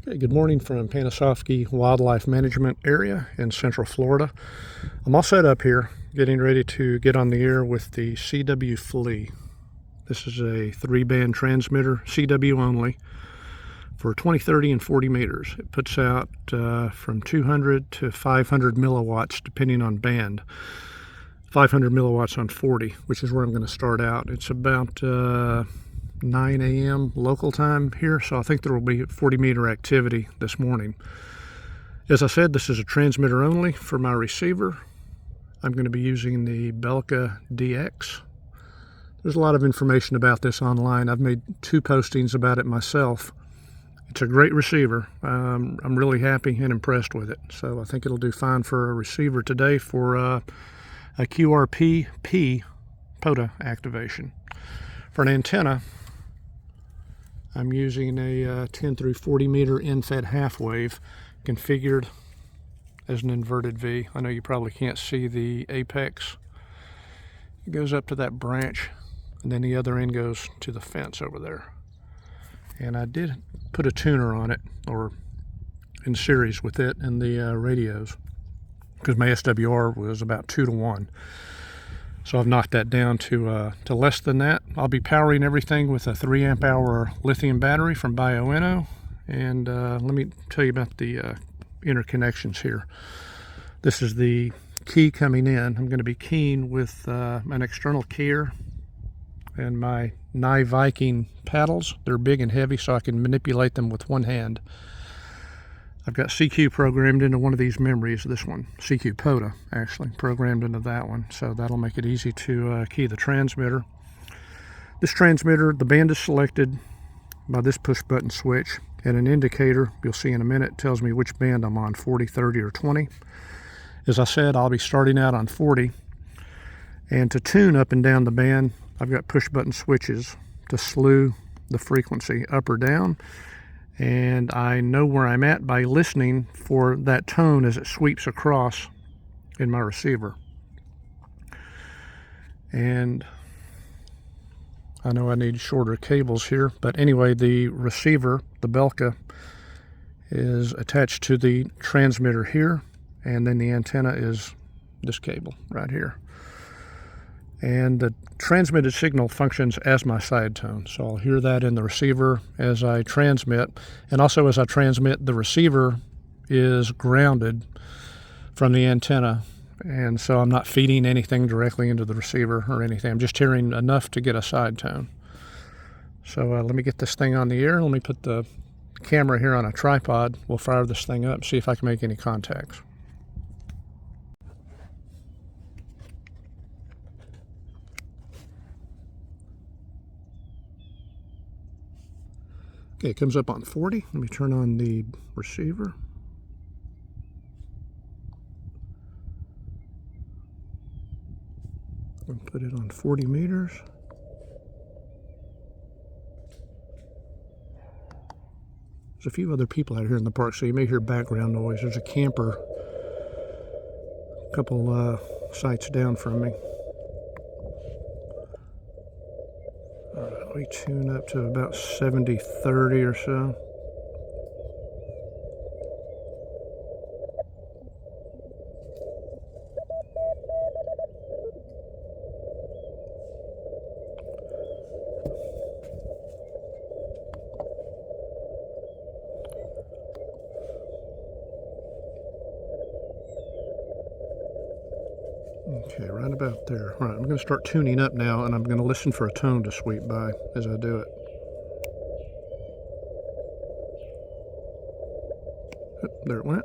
Okay, good morning from Panasoffkee Wildlife Management Area in Central Florida. I'm all set up here, getting ready to get on the air with the CW Flea. This is a 3-band transmitter, CW only, for 20, 30, and 40 meters. It puts out from 200 to 500 milliwatts, depending on band. 500 milliwatts on 40, which is where I'm going to start out. It's about 9 a.m. local time here, so I think there will be 40 meter activity this morning. As I said, this is a transmitter only for my receiver. I'm going to be using the Belka DX. There's a lot of information about this online. I've made 2 postings about it myself. It's a great receiver. I'm really happy and impressed with it, so I think it'll do fine for a receiver today for a QRP POTA activation. For an antenna, I'm using a 10 through 40 meter end-fed half wave configured as an inverted V. I know you probably can't see the apex. It goes up to that branch, and then the other end goes to the fence over there. And I did put a tuner on it, or in series with it and the radios, because my SWR was about 2 to 1. So I've knocked that down to less than that. I'll be powering everything with a 3 amp hour lithium battery from Bioenno. And let me tell you about the interconnections here. This is the key coming in. I'm going to be keying with an external keyer and my Nye Viking paddles. They're big and heavy, so I can manipulate them with one hand. I've got CQ programmed into one of these memories, this one, CQ POTA actually, programmed into that one, so that'll make it easy to key the transmitter. This transmitter, the band is selected by this push button switch, and an indicator, you'll see in a minute, tells me which band I'm on, 40, 30, or 20. As I said, I'll be starting out on 40, and to tune up and down the band, I've got push button switches to slew the frequency up or down. And I know where I'm at by listening for that tone as it sweeps across in my receiver. And I know I need shorter cables here, but anyway, the receiver, the Belka, is attached to the transmitter here, and then the antenna is this cable right here. And the transmitted signal functions as my side tone, so I'll hear that in the receiver as I transmit. And also as I transmit, the receiver is grounded from the antenna, and so I'm not feeding anything directly into the receiver or anything. I'm just hearing enough to get a side tone. So let me get this thing on the air. Let me put the camera here on a tripod. We'll fire this thing up, see if I can make any contacts. Okay, it comes up on 40. Let me turn on the receiver. And put it on 40 meters. There's a few other people out here in the park, so you may hear background noise. There's a camper a couple sites down from me. We tune up to about 70-30 or so. Okay, right about there. All right, I'm going to start tuning up now, and I'm going to listen for a tone to sweep by as I do it. There it went.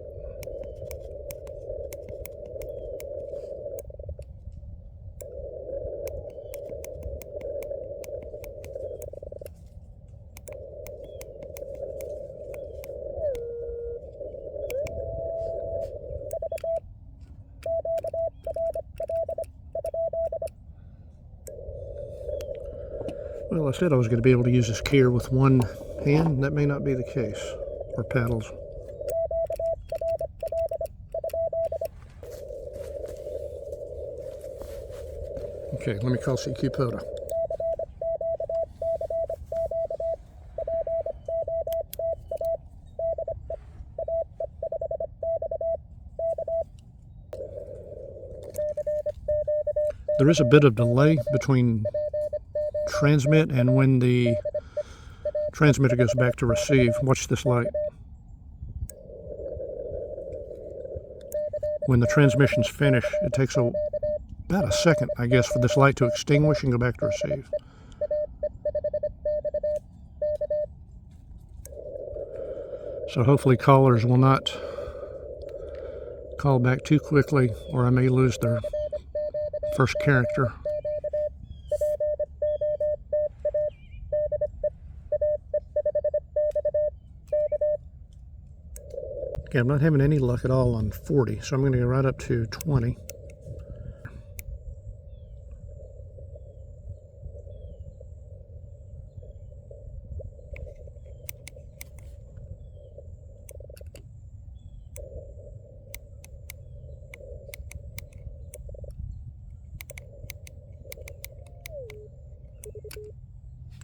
Well, I said I was going to be able to use this keyer with one hand. That may not be the case. Or paddles. Okay, let me call CQ POTA. There is a bit of delay between transmit and when the transmitter goes back to receive. Watch this light. When the transmission's finished, it takes about a second, I guess, for this light to extinguish and go back to receive. So hopefully callers will not call back too quickly, or I may lose their first character. Okay, I'm not having any luck at all on 40, so I'm going to go right up to 20.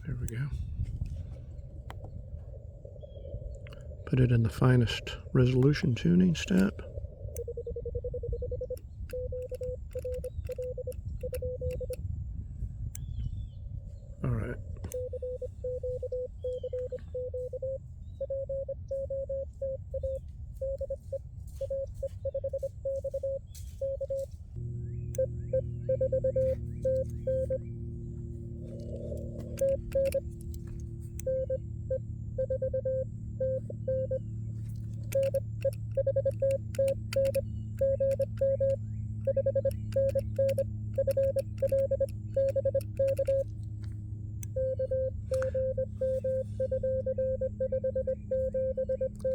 There we go. Put it in the finest resolution tuning step. All right.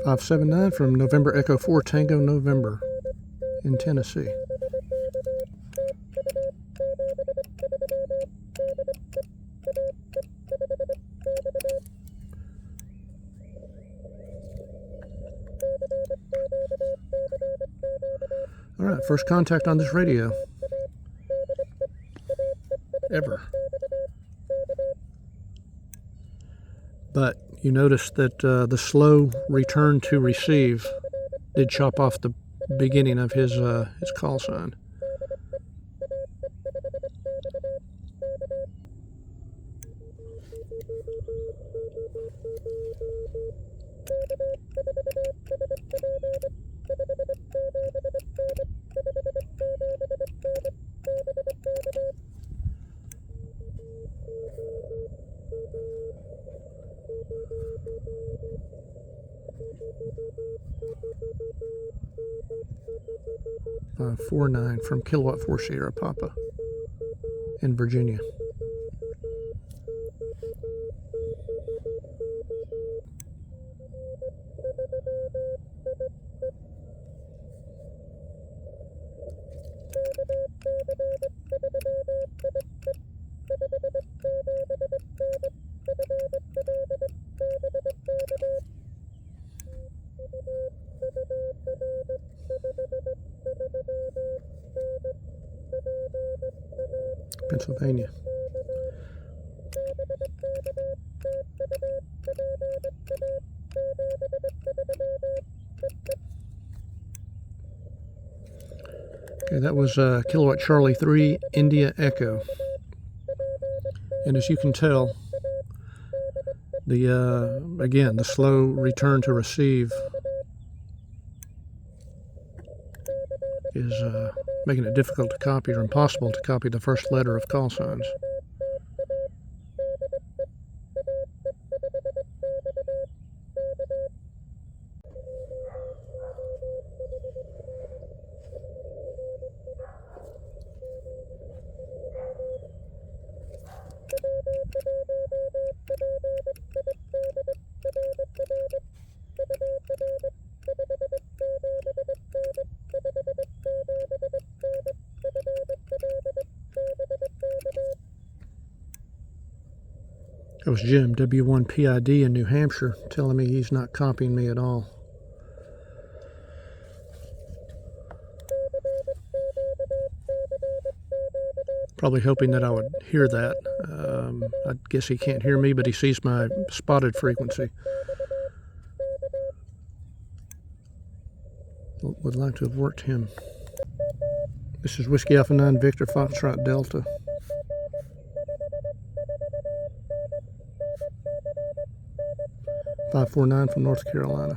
.579 from November Echo 4 Tango November in Tennessee. All right, first contact on this radio ever. But you notice that the slow return to receive did chop off the beginning of his call sign. .49 from Kilowatt 4 Sierra Papa in Virginia. Pennsylvania. Okay, that was Kilowatt Charlie 3 India Echo. And as you can tell, the again, the slow return to receive is making it difficult to copy or impossible to copy the first letter of call signs. That was Jim, W1PID in New Hampshire, telling me he's not copying me at all. Probably hoping that I would hear that. I guess he can't hear me, but he sees my spotted frequency. Would like to have worked him. This is Whiskey Alpha 9 Victor Foxtrot Delta. .549 from North Carolina.